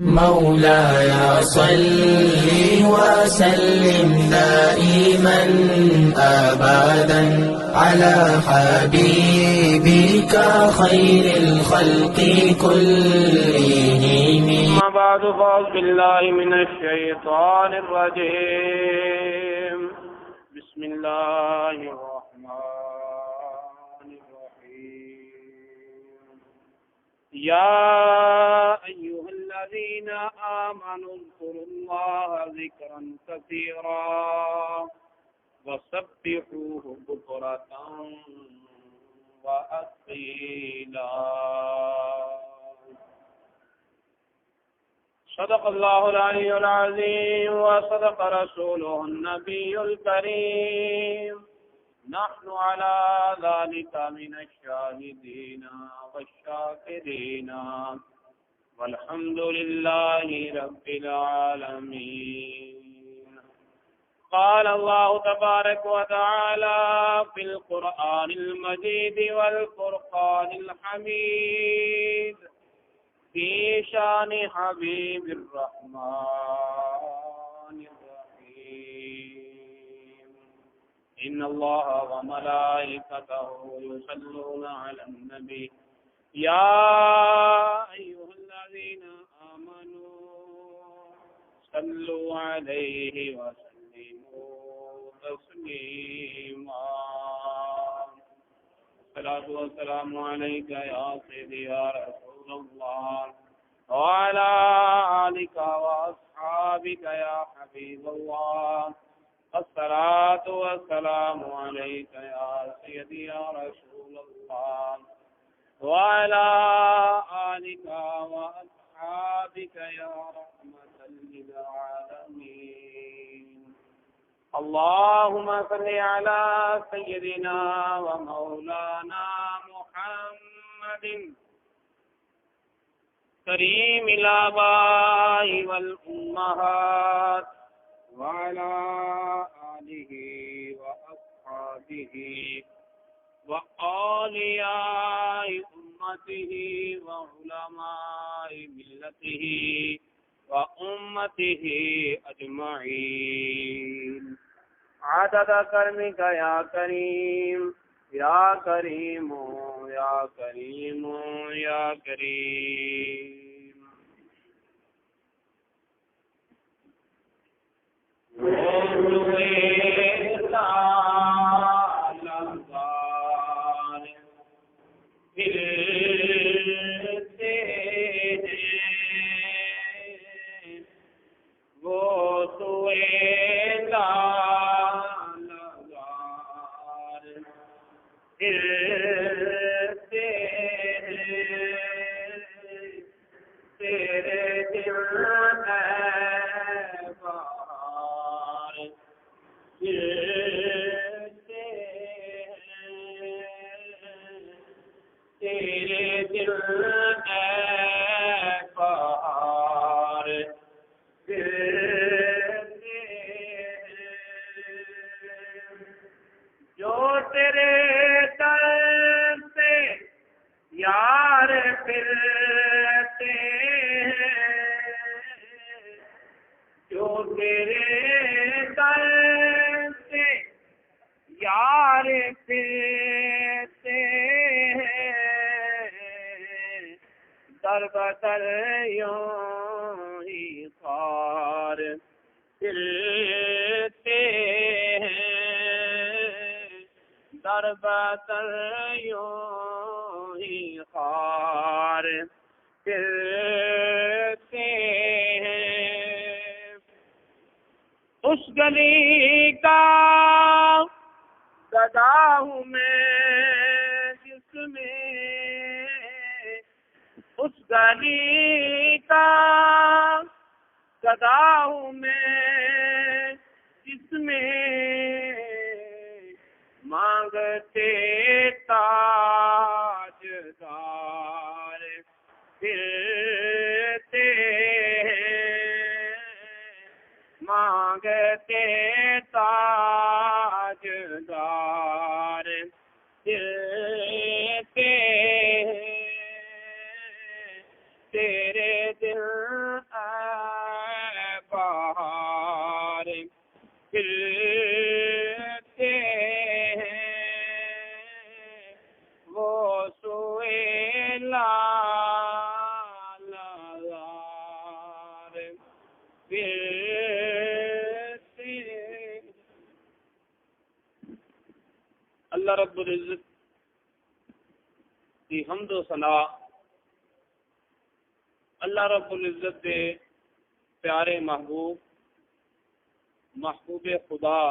مولاي صل وسلم دائما أبدا على حبيبك خير الخلق كلهم. أما بعد فأعوذ بالله من الشيطان الرجيم. بسم الله الرحمن الرحيم. يا أيها الذين آمنوا اذكروا الله ذكرا كثيرا وسبحوه بكرة وأصيلا. صدق الله العلي العظيم وصدق رسوله النبي الكريم. نحن على ذلك من الشاهدين والشاكرين والحمد لله رب العالمين. قال الله تبارك وتعالى في القرآن المجيد والفرقان الحميد في شان حبيب الرحمن الرحيم. إن الله وملائكته يصلون على النبي يا أيها الذين آمنوا صلوا عليه وسلموا تسليما. الصلاة والسلام عليك يا سيدي يا رسول الله وعلى آلك وأصحابك يا حبيب الله. الصلاة والسلام عليك يا سيدي يا رسول الله وعلى آلك وأصحابك يا رحمة للعالمين. اللهم صل على سيدنا ومولانا محمد كريم الآباء والأمهات وعلى آله وأصحابه وأولياء أمته وعلماء ملته وأمته أجمعين. عدد كرمك يا كريم يا كريم يا كريم يا كريم. در یوں ہی خار پھرتے ہیں، در بدر یوں ہی خار پھرتے ہیں. اس گلی کا گدا ہوں میں جس میں، اس گلی کا گدا ہوں میں جس میں مانگتے تاجدار پھرتے ہیں، مانگتے تاجدار پھرتے ہیں. تیرے دل بہار پھرتے ہیں وہ سوئے لال پھرتے ہیں۔ اللہ رب العزت کی حمد و ثنا، اللہ رب العزت کے پیارے محبوب خدا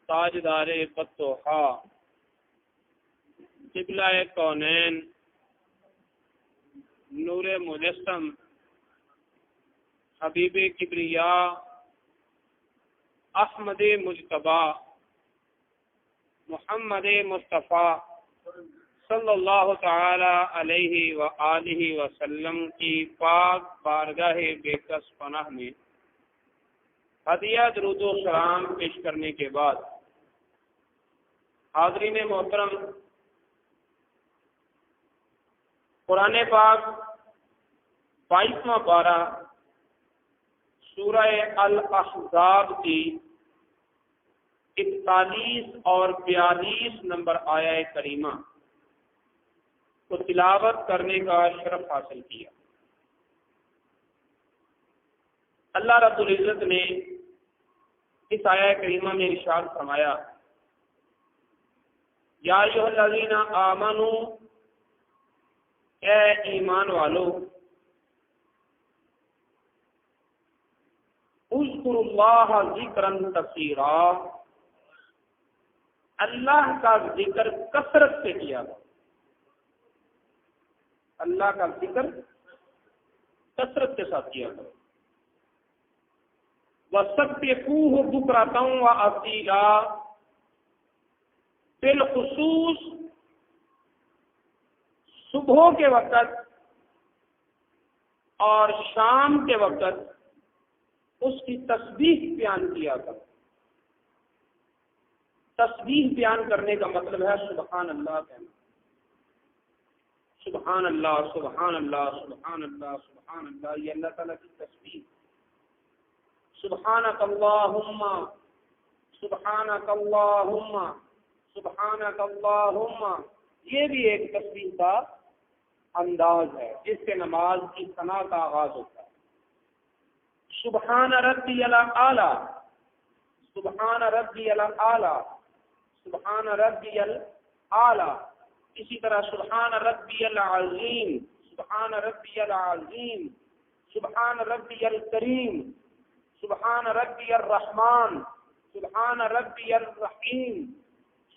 تاجدار فتوحا قبلہ کونین نور مجسم حبیب کبریا احمد مجتبی محمد مصطفیٰ صلی اللہ تعالی علیہ وآلہ وسلم کی پاک بارگاہ بے کس پناہ میں ہدیہ درود و سلام پیش کرنے کے بعد حاضرین محترم، قرآن پاک 22واں پارہ سورہ الاحزاب کی 41 اور 42 نمبر آیہ کریمہ کو تلاوت کرنے کا شرف حاصل کیا۔ اللہ رب العزت نے اس آیہ کریمہ میں ارشاد فرمایا، یا ایھا الذین آمنوا، اے ایمان والو، اذکروا اللہ ذکرا کثیرا، اللہ کا ذکر کثرت سے کیا گیا، اللہ کا ذکر کثرت کے ساتھ کیا کرو۔ وَسَبِّحُوهُ بُكْرَةً وَأَصِيلًا، بالخصوص صبح کے وقت اور شام کے وقت اس کی تسبیح بیان کیا کرو۔ تسبیح بیان کرنے کا مطلب ہے سبحان اللہ کہنا، سبحان اللہ سبحان اللہ سبحان اللہ سبحان اللہ، یہ اللہ تعالیٰ کی تسبیح۔ سبحانک اللہم سبحانک اللہم سبحانک اللہم، یہ بھی ایک تسبیح کا انداز ہے جس سے نماز کی ثنا کا آغاز ہوتا ہے۔ سبحان ربی الاعلی، سبحان ربی الاعلی، سبحان ربی الاعلی، اسی طرح سبحان ربی العظیم، سبحان ربی العظیم، سبحان ربی الکریم، سبحان ربی الرحمن، سبحان ربی الرحیم،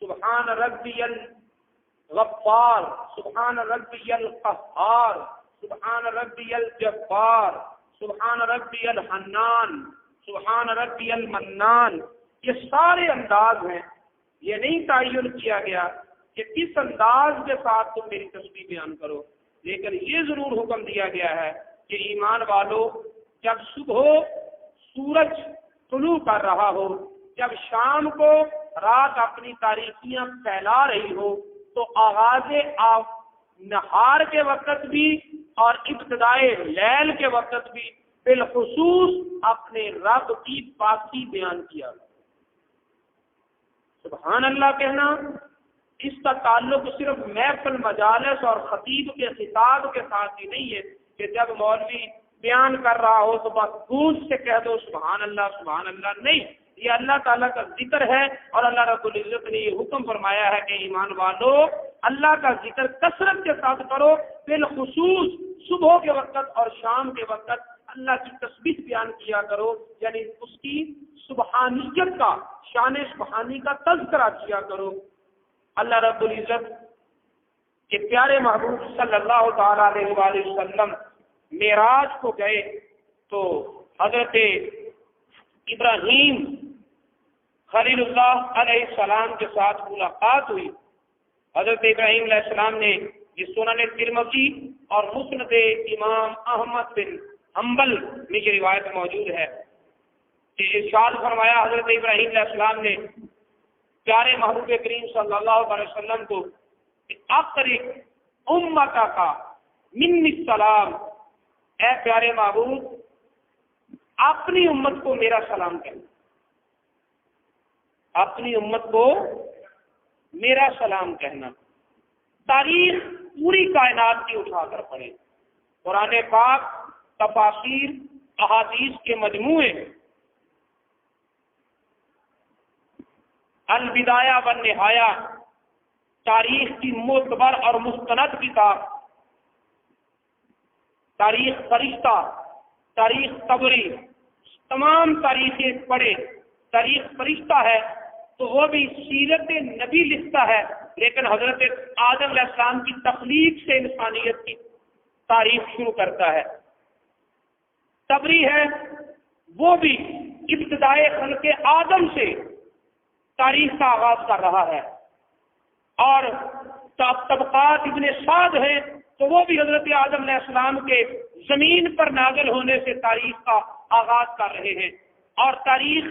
سبحان ربی الغفار، سبحان ربی القہار، سبحان ربی الجبار، سبحان ربی الحنان، سبحان ربی المنان۔ یہ سارے انداز ہیں، یہ نہیں تعین کیا گیا کہ کس انداز کے ساتھ تم میری تسبیح بیان کرو، لیکن یہ ضرور حکم دیا گیا ہے کہ ایمان والو، جب صبح سورج طلوع کر رہا ہو، جب شام کو رات اپنی تاریکیاں پھیلا رہی ہو، تو آغاز نہار کے وقت بھی اور ابتدائے لیل کے وقت بھی بالخصوص اپنے رب کی پاکی بیان کیا۔ سبحان اللہ کہنا، اس کا تعلق صرف محفل مجالس اور خطیب کے خطاب کے ساتھ ہی نہیں ہے کہ جب مولوی بیان کر رہا ہو تو بس گونج سے کہہ دو سبحان اللہ سبحان اللہ، نہیں، یہ اللہ تعالیٰ کا ذکر ہے، اور اللہ رب العزت نے یہ حکم فرمایا ہے کہ ایمان والو، اللہ کا ذکر کثرت کے ساتھ کرو، بالخصوص صبح کے وقت اور شام کے وقت اللہ کی تسبیح بیان کیا کرو، یعنی اس کی سبحانیت کا، شان سبحانی کا تذکرہ کیا کرو۔ اللہ رب العزت کے پیارے محبوب صلی اللہ تعالیٰ علیہ وآلہ وسلم معراج کو گئے تو حضرت ابراہیم خلیل اللہ علیہ السلام کے ساتھ ملاقات ہوئی۔ حضرت ابراہیم علیہ السلام نے یہ سنن ترمذی اور مسند امام احمد بن حنبل میں یہ روایت موجود ہے کہ ارشاد فرمایا حضرت ابراہیم علیہ السلام نے پیارے محبوب کریم صلی اللہ علیہ وسلم کو اقرئ امتک منی السلام، اے پیارے معبود اپنی امت کو میرا سلام کہنا، اپنی امت کو میرا سلام کہنا۔ تاریخ پوری کائنات کی اٹھا کر پڑھے، قرآن پاک، تفاسیر، احادیث کے مجموعے، البدایہ والنہایہ، تاریخ کی معتبر اور مستند کتاب، تاریخ فرشتہ، تاریخ طبری، تمام تاریخیں پڑھے۔ تاریخ فرشتہ ہے تو وہ بھی سیرت نبی لکھتا ہے، لیکن حضرت آدم علیہ السلام کی تخلیق سے انسانیت کی تاریخ شروع کرتا ہے۔ طبری ہے وہ بھی ابتدائے خلق آدم سے تاریخ کا آغاز کر رہا ہے، اور طبقات ابن سعد ہیں تو وہ بھی حضرت آدم علیہ السلام کے زمین پر نازل ہونے سے تاریخ کا آغاز کر رہے ہیں۔ اور تاریخ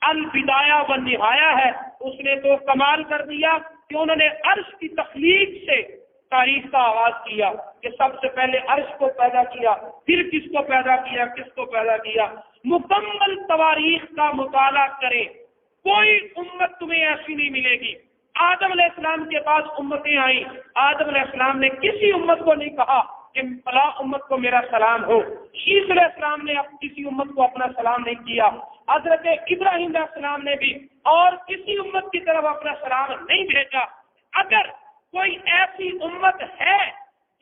البدایہ والنہایہ ہے، اس نے تو کمال کر دیا کہ انہوں نے عرش کی تخلیق سے تاریخ کا آغاز کیا کہ سب سے پہلے عرش کو پیدا کیا، پھر کس کو پیدا کیا، کس کو پیدا کیا۔ مکمل تواریخ کا مطالعہ کریں، کوئی امت تمہیں ایسی نہیں ملے گی۔ آدم علیہ السلام کے پاس امتیں آئیں، آدم علیہ السلام نے کسی امت کو نہیں کہا کہ فلاں امت کو میرا سلام ہو۔ عیسی علیہ السلام نے کسی امت کو اپنا سلام نہیں کیا، حضرت ابراہیم علیہ السلام نے بھی اور کسی امت کی طرف اپنا سلام نہیں بھیجا۔ اگر کوئی ایسی امت ہے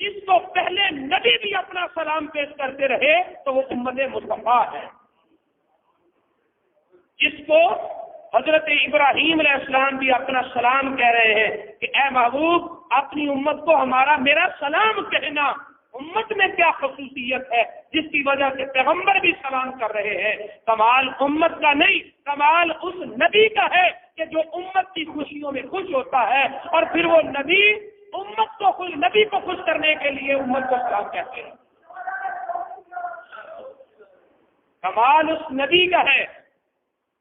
جس کو پہلے نبی بھی اپنا سلام پیش کرتے رہے تو وہ امت مصطفیٰ ہے، جس کو حضرت ابراہیم علیہ السلام بھی اپنا سلام کہہ رہے ہیں کہ اے محبوب اپنی امت کو ہمارا میرا سلام کہنا۔ امت میں کیا خصوصیت ہے جس کی وجہ سے پیغمبر بھی سلام کر رہے ہیں؟ کمال امت کا نہیں، کمال اس نبی کا ہے کہ جو امت کی خوشیوں میں خوش ہوتا ہے، اور پھر وہ نبی امت کو خوش، نبی کو خوش کرنے کے لیے امت کو سلام کہتے ہیں۔ کمال اس نبی کا ہے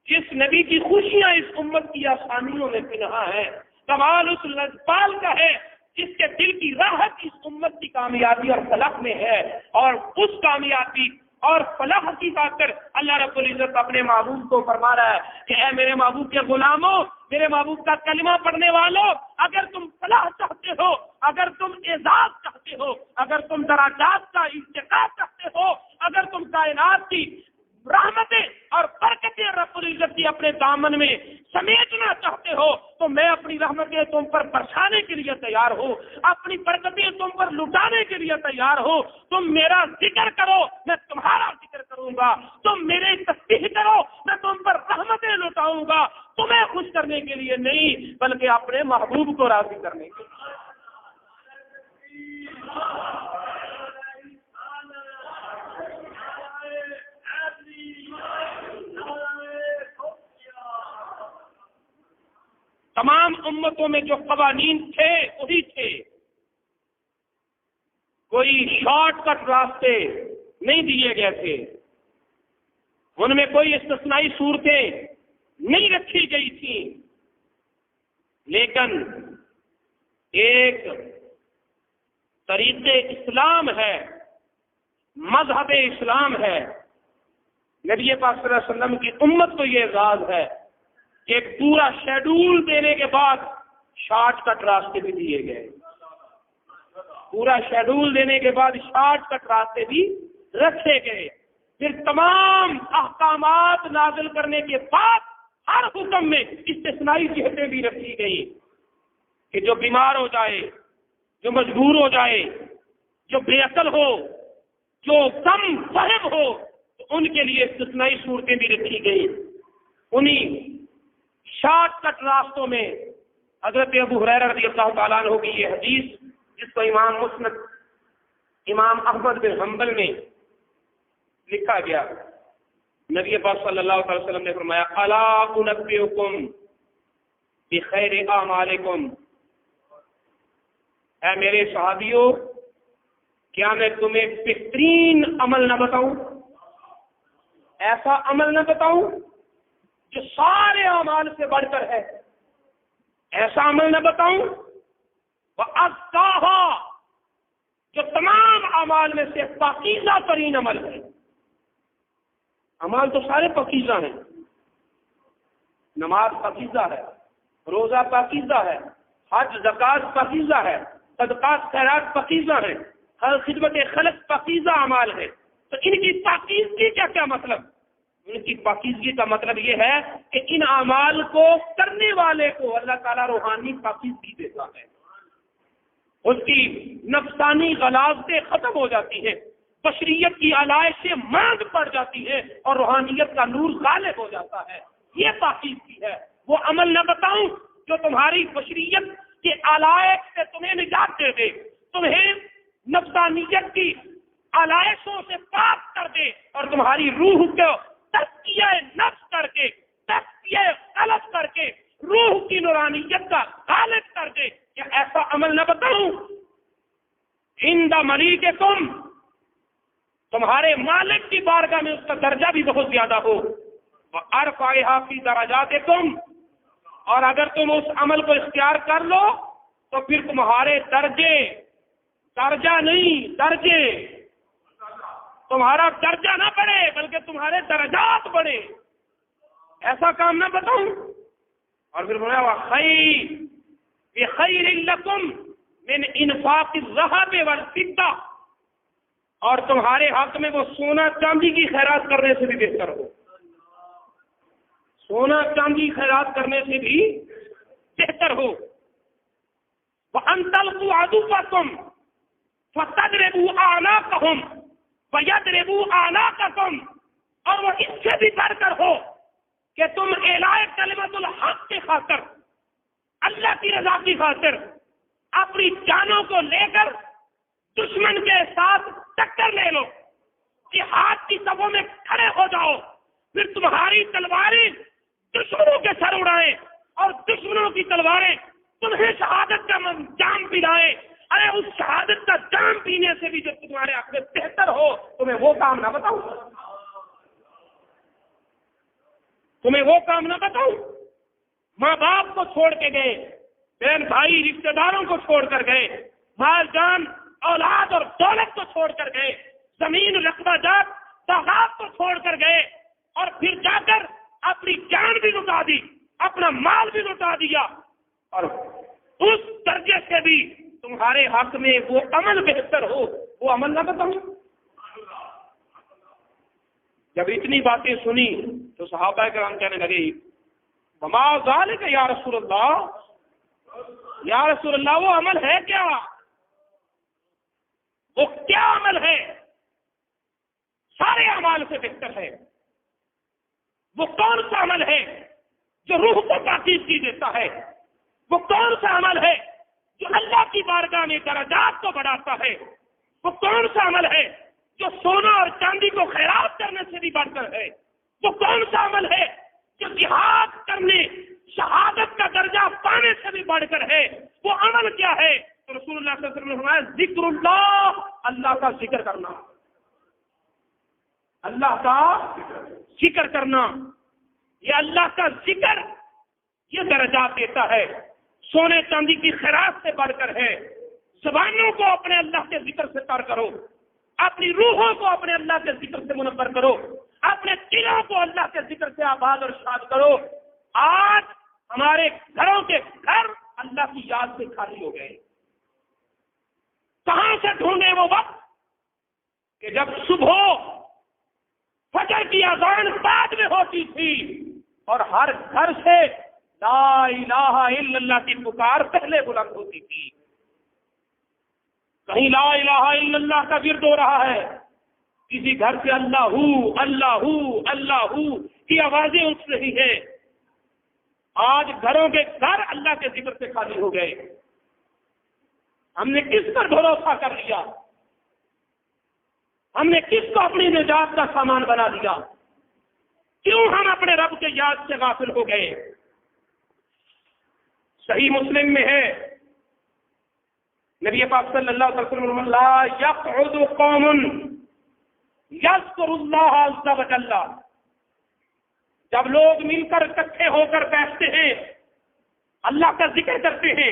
جس نبی کی خوشیاں اس امت کی آسانیوں میں پنہاں ہیں۔ کمال اس لجپال کا ہے جس کے دل کی راحت اس امت کی کامیابی اور فلاح میں ہے، اور اس کامیابی اور فلاح کی خاطر اللہ رب العزت اپنے محبوب کو فرما رہا ہے کہ اے میرے محبوب کے غلاموں، میرے محبوب کا کلمہ پڑھنے والوں، اگر تم فلاح چاہتے ہو، اگر تم اعزاز چاہتے ہو، اگر تم درجات کا ارتقا چاہتے ہو، اگر تم کائنات کی رحمتیں اور برکتیں رب العزت کی اپنے دامن میں سمیٹنا چاہتے ہو تو میں اپنی رحمتیں تم پر برسانے کے لیے تیار ہوں، اپنی برکتیں تم پر لٹانے کے لیے تیار ہوں۔ تم میرا ذکر کرو، میں تمہارا ذکر کروں گا، تم میرے تسبیح کرو، میں تم پر رحمتیں لٹاؤں گا، تمہیں خوش کرنے کے لیے نہیں بلکہ اپنے محبوب کو راضی کرنے کے لیے۔ تمام امتوں میں جو قوانین تھے وہی تھے، کوئی شارٹ کٹ راستے نہیں دیے گئے تھے، ان میں کوئی استثنائی صورتیں نہیں رکھی گئی تھیں، لیکن ایک طریق اسلام ہے، مذہب اسلام ہے۔ نبی پاک صلی اللہ علیہ وسلم کی امت کو یہ اعزاز ہے کہ ایک پورا شیڈول دینے کے بعد شارٹ کٹ راستے بھی دیے گئے، پورا شیڈول دینے کے بعد شارٹ کٹ راستے بھی رکھے گئے۔ پھر تمام احکامات نازل کرنے کے بعد ہر حکم میں استثنائی جہتیں بھی رکھی گئی کہ جو بیمار ہو جائے، جو مجبور ہو جائے، جو بے عقل ہو، جو کم فہم ہو، تو ان کے لیے استثنائی صورتیں بھی رکھی گئی۔ انہی شارٹ کٹ راستوں میں حضرت ابو ہریرہ رضی اللہ تعالیٰ عنہ کی یہ حدیث جس کو امام مسند امام احمد بن حنبل میں لکھا گیا، نبی پاک صلی اللہ علیہ وسلم نے فرمایا الا انبئکم بخیر اعمالکم، اے میرے صحابیوں کیا میں تمہیں بہترین عمل نہ بتاؤں، ایسا عمل نہ بتاؤں جو سارے اعمال سے بڑھ کر ہے، ایسا عمل نہ بتاؤں وَأَزْكَاهَا، جو تمام اعمال میں سے پاکیزہ ترین عمل ہے. اعمال تو سارے پاکیزہ ہیں. نماز پاکیزہ ہے، روزہ پاکیزہ ہے، حج زکات پاکیزہ ہے، صدقات خیرات پاکیزہ ہیں، ہر خدمت خلق پاکیزہ اعمال ہے. تو ان کی پاکیزگی کا کیا مطلب؟ ان کی پاکیزگی کا مطلب یہ ہے کہ ان اعمال کو کرنے والے کو اللہ تعالیٰ روحانی پاکیزگی دیتا ہے. اس کی نفسانی غلاظتیں ختم ہو جاتی ہیں، بشریت کی علائشیں ماند پڑ جاتی ہیں اور روحانیت کا نور غالب ہو جاتا ہے. یہ پاکیزگی ہے. وہ عمل نہ بتاؤں جو تمہاری بشریت کے علائق سے تمہیں نجات دے دے، تمہیں نفسانیت کی علائشوں سے پاک کر دے اور تمہاری روح کو تزکیہ نفس کر کے، تزکیہ قلب کر کے روح کی نورانیت کا غالب کر دے. کیا ایسا عمل نہ بتاؤں؟ عند ملیککم، تمہارے مالک کی بارگاہ میں اس کا درجہ بھی بہت زیادہ ہو. وَأَرْفَعِهَا فِي دَرَجَاتِكُمْ، اور اگر تم اس عمل کو اختیار کر لو تو پھر تمہارے درجے، درجہ نہیں درجے، تمہارا درجہ نہ بڑھے بلکہ تمہارے درجات بڑھے. ایسا کام نہ بتاؤں؟ اور پھر بولا وَخَيْرٍ بِخَيْرٍ لَكُمْ مِنْ إِنْفَاقِ الذَّهَبِ وَالْفِضَّةِ، اور تمہارے حق میں وہ سونا چاندی کی خیرات کرنے سے بھی بہتر ہو. سونا چاندی خیرات کرنے سے بھی بہتر ہو. وَأَن تَلْقُوا عَدُوَّكُمْ فَتَضْرِبُوا أَعْنَاقَهُمْ وَيَضْرِبُوا أَعْنَاقَكُمْ، اور وہ اس سے بھی بڑھ کر ہو کہ تم اعلاء کلمۃ الحق کی خاطر، اللہ کی رضا کی خاطر اپنی جانوں کو لے کر دشمن کے ساتھ ٹکر لے لو، جہاد کی صفوں میں کھڑے ہو جاؤ، پھر تمہاری تلواریں دشمنوں کے سر اڑائیں اور دشمنوں کی تلواریں تمہیں شہادت کا جام پلائیں. ارے اس شہادت کا جام پینے سے بھی جو تمہارے حق میں بہتر ہو، تمہیں وہ کام نہ بتاؤں؟ تمہیں وہ کام نہ بتاؤں؟ ماں باپ کو چھوڑ کے گئے، بہن بھائی رشتے داروں کو چھوڑ کر گئے، مال جان اولاد اور دولت کو چھوڑ کر گئے، زمین رقبہ جات باغات کو چھوڑ کر گئے، اور پھر جا کر اپنی جان بھی لٹا دی، اپنا مال بھی لٹا دیا، اور اس درجے سے بھی تمہارے حق میں وہ عمل بہتر ہو، وہ عمل نہ بتاؤں؟ جب اتنی باتیں سنی تو صحابہ کرام کہنے لگے وما ذالک یا رسول اللہ، یا رسول اللہ وہ عمل ہے کیا؟ وہ کیا عمل ہے؟ سارے اعمال سے بہتر ہے. وہ کون سا عمل ہے جو روح کو پاکیزگی دیتا ہے؟ وہ کون سا عمل ہے جو اللہ کی بارگاہ میں درجات کو بڑھاتا ہے؟ وہ کون سا عمل ہے جو سونا اور چاندی کو خیرات کرنے سے بھی بڑھ کر ہے؟ وہ کون سا عمل ہے جو جہاد کرنے، شہادت کا درجہ پانے سے بھی بڑھ کر ہے؟ وہ عمل کیا ہے؟ تو رسول اللہ صلی اللہ علیہ وسلم نے فرمایا ذکر اللہ، اللہ کا ذکر کرنا، اللہ کا ذکر کرنا. یہ اللہ کا ذکر یہ درجات دیتا ہے، سونے چاندی کی خیرات سے بڑھ کر ہے. زبانوں کو اپنے اللہ کے ذکر سے تر کرو، اپنی روحوں کو اپنے اللہ کے ذکر سے منور کرو، اپنے دلوں کو اللہ کے ذکر سے آباد اور شاد کرو. آج ہمارے گھروں کے گھر اللہ کی یاد سے خالی ہو گئے. کہاں سے ڈھونڈے وہ وقت کہ جب صبح فجر کی اذان بعد میں ہوتی تھی اور ہر گھر سے لا الہ الا اللہ کی پکار پہلے بلند ہوتی تھی. کہیں لا الہ الا اللہ کا ورد ہو رہا ہے، کسی گھر سے اللہ اللہ اللہ کی آوازیں اٹھ رہی ہیں. آج گھروں کے گھر اللہ کے ذکر سے خالی ہو گئے. ہم نے کس پر بھروسہ کر لیا؟ ہم نے کس کو اپنی نجات کا سامان بنا دیا؟ کیوں ہم اپنے رب کے یاد سے غافل ہو گئے؟ صحیح مسلم میں ہے، نبی پاک صلی اللہ علیہ وسلم لا یقعد قوم یذکر اللہ عز وجل، جب لوگ مل کر اکٹھے ہو کر بیٹھتے ہیں، اللہ کا ذکر کرتے ہیں،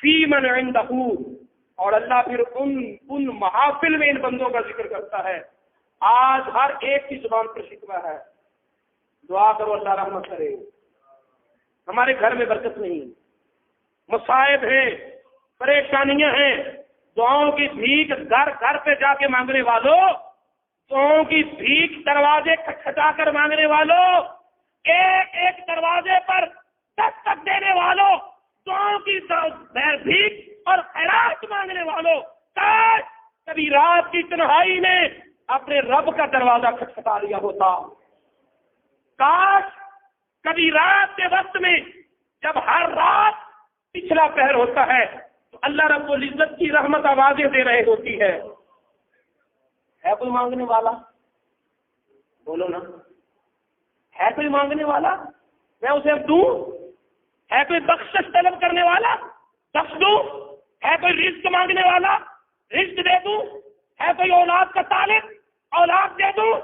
فی من عندہ، اور اللہ پھر ان محافل میں ان بندوں کا ذکر کرتا ہے۔ آج ہر ایک کی زبان پر شکوہ ہے، دعا کرو اللہ رحمت کرے، ہمارے گھر میں برکت نہیں، مصائب ہیں، پریشانیاں ہیں، دعاؤں کی بھیک گھر گھر پہ جا کے مانگنے والوں، دعاؤں کی بھیک دروازے کھٹکھٹا کر مانگنے والوں، ایک ایک دروازے پر دستک دینے والوں، دعاؤں کی بھیک اور خیرات مانگنے والوں، کاش کبھی رات کی تنہائی میں اپنے رب کا دروازہ کھٹکھٹا لیا ہوتا، کاش کبھی رات کے وقت میں جب ہر رات پچھلا پہر ہوتا ہے تو اللہ رب العزت کی رحمت آوازیں دے رہے ہوتی ہے کوئی مانگنے والا؟ بولو نا، ہے کوئی مانگنے والا؟ میں اسے اب دوں؟ ہے کوئی بخشش طلب کرنے والا؟ بخش دوں؟ ہے کوئی رزق مانگنے والا؟ رزق دے دوں؟ ہے کوئی اولاد کا طالب؟ اولاد دے دوں؟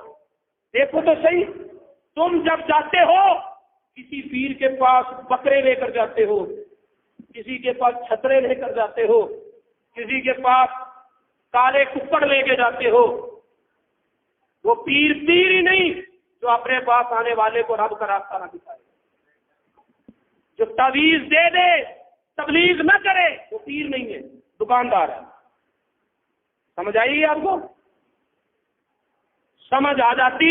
دیکھو تو صحیح، تم جب جاتے ہو کسی پیر کے پاس بکرے لے کر جاتے ہو، کسی کے پاس چھترے لے کر جاتے ہو، کسی کے پاس کالے کپڑ لے کے جاتے ہو، وہ پیر ہی نہیں جو اپنے پاس آنے والے کو رب کا راستہ نہ دکھائے، جو تعویذ دے دے تبلیغ نہ کرے، وہ پیر نہیں ہے، دکاندار ہے۔ سمجھ آئی آپ کو؟ سمجھ آ جاتی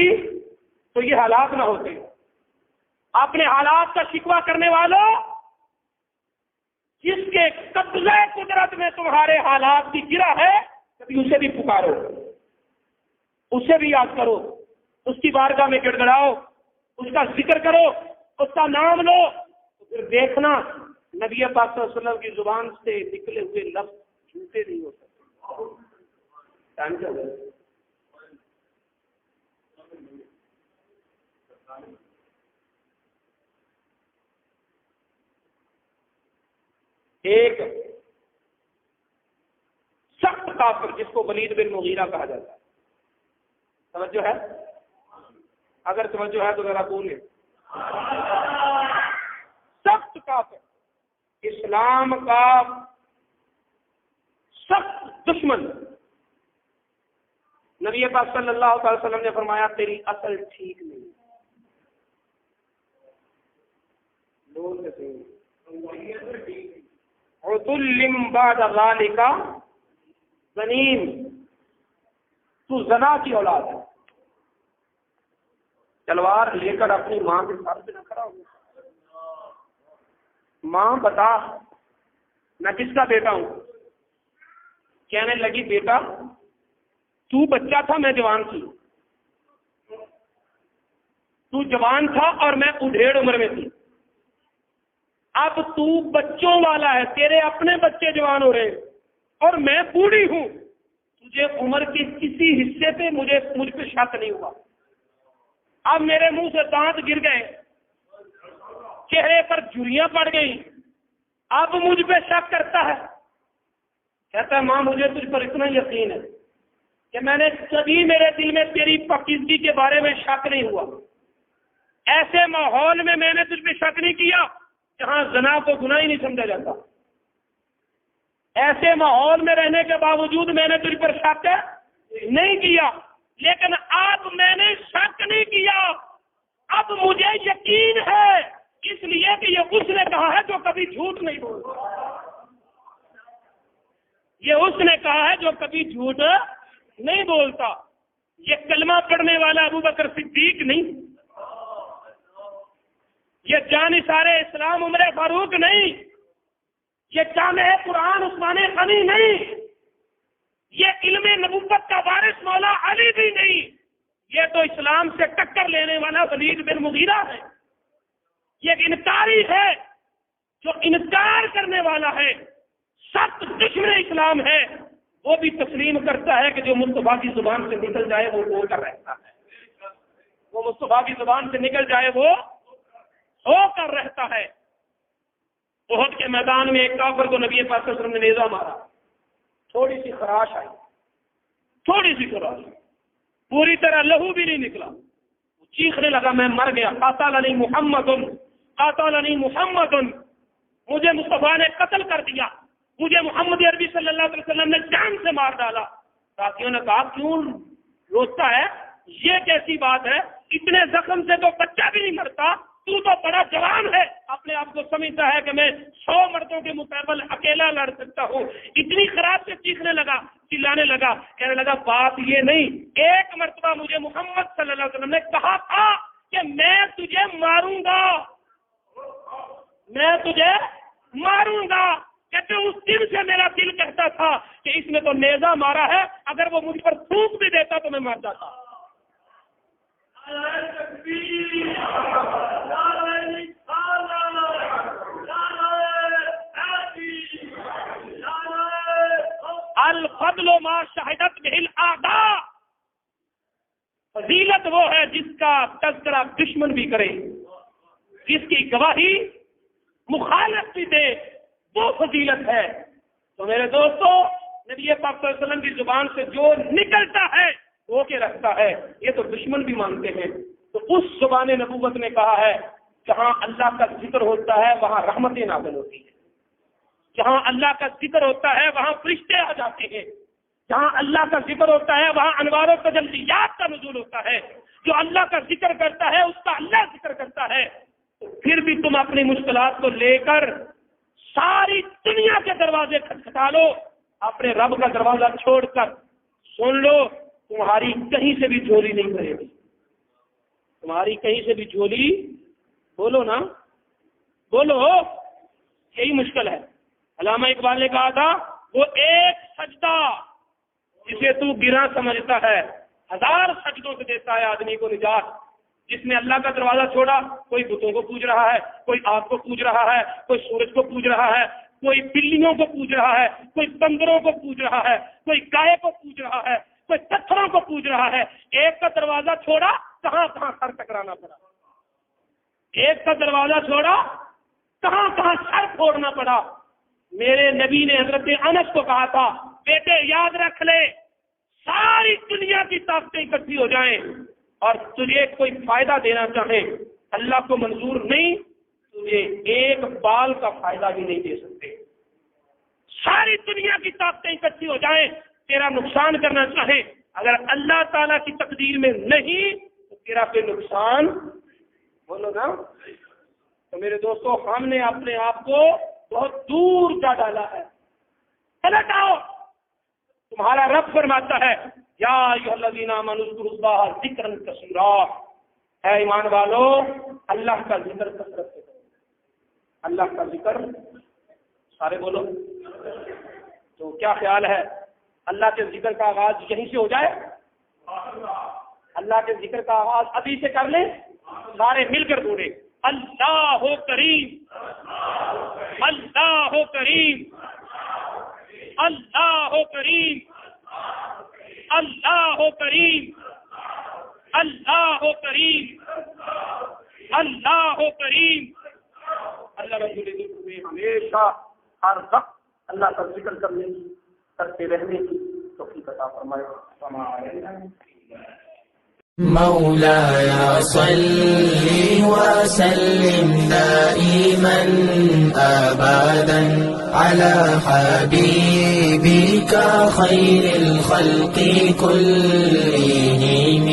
تو یہ حالات نہ ہوتے۔ اپنے حالات کا شکوہ کرنے والوں، جس کے قبضہ قدرت میں تمہارے حالات کی گرہ ہے، کبھی اسے بھی پکارو، اسے بھی یاد کرو، اس کی بارگاہ میں گڑ گڑاؤ، اس کا ذکر کرو، اس کا نام لو، تو پھر دیکھنا نبی پاک صلی اللہ علیہ وسلم کی زبان سے نکلے ہوئے لفظ جھوٹے نہیں ہو سکتے۔ ایک سخت کافر جس کو ولید بن مغیرہ کہا جاتا ہے، توجہ ہے؟ اگر توجہ ہے تو ذرا بولیں۔ سخت کافر، اسلام کا سخت دشمن، نبی پاک صلی اللہ علیہ وسلم نے فرمایا تیری اصل ٹھیک نہیں، عُتُلٍّ بَعْدَ ذَلِكَ زنیم، تو زنا کی اولاد ہے۔ تلوار لے کر اپنی ماں کے سر پہ نہ کھڑا ہو، ماں بتا میں کس کا بیٹا ہوں؟ کہنے لگی بیٹا تو بچہ تھا، میں جوان تھی، تو جوان تھا اور میں ادھیڑ عمر میں تھی، اب تو بچوں والا ہے، تیرے اپنے بچے جوان ہو رہے ہیں اور میں بوڑھی ہوں، تجھے عمر کے کسی حصے پہ مجھ پہ شک نہیں ہوا، اب میرے منہ سے دانت گر گئے، چہرے پر جھریاں پڑ گئی، اب مجھ پہ شک کرتا ہے۔ کہتا ہے ماں مجھے تجھ پر اتنا یقین ہے کہ میں نے کبھی میرے دل میں تیری پاکیزگی کے بارے میں شک نہیں ہوا، ایسے ماحول میں میں نے تجھ پہ شک نہیں کیا جہاں زنا کو گناہ ہی نہیں سمجھا جاتا، ایسے ماحول میں رہنے کے باوجود میں نے تجھ پر شک نہیں کیا، لیکن اب میں نے شک نہیں کیا، اب مجھے یقین ہے، اس لیے کہ یہ اس نے کہا ہے جو کبھی جھوٹ نہیں بولتا، یہ اس نے کہا ہے جو کبھی جھوٹ نہیں بولتا، یہ کلمہ پڑھنے والا ابو بکر صدیق نہیں، یہ جانثار اسلام عمر فاروق نہیں، یہ جامع قرآن عثمان غنی نہیں، یہ علم نبوت کا وارث مولا علی بھی نہیں، یہ تو اسلام سے ٹکر لینے والا ولید بن مغیرہ ہے، یہ ایک انکاری ہے، جو انکار کرنے والا ہے، سخت دشمن اسلام ہے، وہ بھی تسلیم کرتا ہے کہ جو مصطفیٰ کی زبان سے نکل جائے وہ ہو کر رہتا ہے، وہ مصطفیٰ کی زبان سے نکل جائے وہ ہو کر رہتا ہے۔ احد کے میدان میں ایک کافر کو نبی پاک صلی اللہ علیہ وسلم نے نیزہ مارا، تھوڑی سی خراش آئی، تھوڑی سی خراش، پوری طرح لہو بھی نہیں نکلا، وہ چیخنے لگا میں مر گیا، قاتلنی محمد، قاتلنی محمد، مجھے مصطفیٰ نے قتل کر دیا، مجھے محمد عربی صلی اللہ علیہ وسلم نے جان سے مار ڈالا۔ ساتھیوں نے کہا کیوں روتا ہے، یہ کیسی بات ہے، اتنے زخم سے تو بچہ بھی نہیں مرتا، تو بڑا جوان ہے، اپنے آپ کو سمجھتا ہے کہ میں 100 مردوں کے مقابل اکیلا لڑ سکتا ہوں۔ اتنی خراب سے چیخنے لگا، چلانے لگا، کہنے لگا بات یہ نہیں، ایک مرتبہ مجھے محمد صلی اللہ علیہ وسلم نے کہا تھا کہ میں تجھے ماروں گا، میں تجھے ماروں گا۔ کہتے اس دن سے میرا دل کہتا تھا کہ اس نے تو نیزہ مارا ہے، اگر وہ مجھ پر تھوک بھی دیتا تو میں مار جاتا۔ الفضل ما شہدت بہ الاعداء، فضیلت وہ ہے جس کا تذکرہ دشمن بھی کرے، جس کی گواہی مخالف بھی دے، وہ فضیلت ہے۔ تو میرے دوستو، نبی پاک صلی اللہ علیہ وسلم کی زبان سے جو نکلتا ہے وہ کے رکھتا ہے، یہ تو دشمن بھی مانتے ہیں۔ تو اس زبان نبوت نے کہا ہے جہاں اللہ کا ذکر ہوتا ہے وہاں رحمتیں نازل ہوتی ہیں، جہاں اللہ کا ذکر ہوتا ہے وہاں فرشتے آ جاتے ہیں، جہاں اللہ کا ذکر ہوتا ہے وہاں انوار و تجلیات کا نزول ہوتا ہے۔ جو اللہ کا ذکر کرتا ہے اس کا اللہ ذکر کرتا ہے۔ تو پھر بھی تم اپنی مشکلات کو لے کر ساری دنیا کے دروازے کھٹکھٹا لو، اپنے رب کا دروازہ چھوڑ کر سن لو، تمہاری کہیں سے بھی جھولی نہیں بھرے گی، تمہاری کہیں سے بھی جھولی، بولو نا، بولو، یہی مشکل ہے۔ علامہ اقبال نے کہا تھا وہ ایک سجدہ جسے تو گرا سمجھتا ہے 1000 سجدوں سے دیتا ہے آدمی کو نجات۔ جس نے اللہ کا دروازہ چھوڑا، کوئی بتوں کو پوج رہا ہے، کوئی آگ کو پوج رہا ہے، کوئی سورج کو پوج رہا ہے، کوئی بلیوں کو پوج رہا ہے، کوئی بندروں کو پوج رہا ہے، کوئی گائے کو پوج رہا ہے، کوئی پتھروں کو پوج رہا ہے۔ ایک کا دروازہ چھوڑا، کہاں کہاں سر ٹکرانا پڑا، ایک کا دروازہ چھوڑا، کہاں کہاں سر پھوڑنا پڑا۔ میرے نبی نے حضرت انس کو کہا تھا بیٹے یاد رکھ لے، ساری دنیا کی طاقتیں اکٹھی ہو جائیں اور تجھے کوئی فائدہ دینا چاہے، اللہ کو منظور نہیں، تجھے ایک بال کا فائدہ بھی نہیں دے سکتے۔ ساری دنیا کی طاقتیں اکٹھی ہو جائیں، تیرا نقصان کرنا چاہے، اگر اللہ تعالیٰ کی تقدیر میں نہیں تو تیرا کوئی نقصان، بولو نا۔ تو میرے دوستو، ہم نے اپنے آپ کو بہت دور جا ڈالا ہے۔ پلٹ آؤ، تمہارا رب فرماتا ہے یا ایھا الذین آمنوا اذکروا اللہ ذکرا کثیرا، اے ایمان والو اللہ کا ذکر کثرت سے کرو، اللہ کا ذکر، سارے بولو۔ تو کیا خیال ہے اللہ کے ذکر کا آغاز یہیں سے ہو جائے؟ اللہ کے ذکر کا آغاز ابھی سے کر لیں، سارے مل کر بولے اللہ کریم، اللہ کریم، اللہ کریم، اللہ کریم، اللہ کریم، اللہ کریم۔ اللہ رسول ذکر میں ہمیشہ ہر وقت اللہ کا ذکر کرتے رہنے کی توفیق عطا فرمائے۔ مولاي صل وسلم دائما أبدا على حبيبك خير الخلق كلهم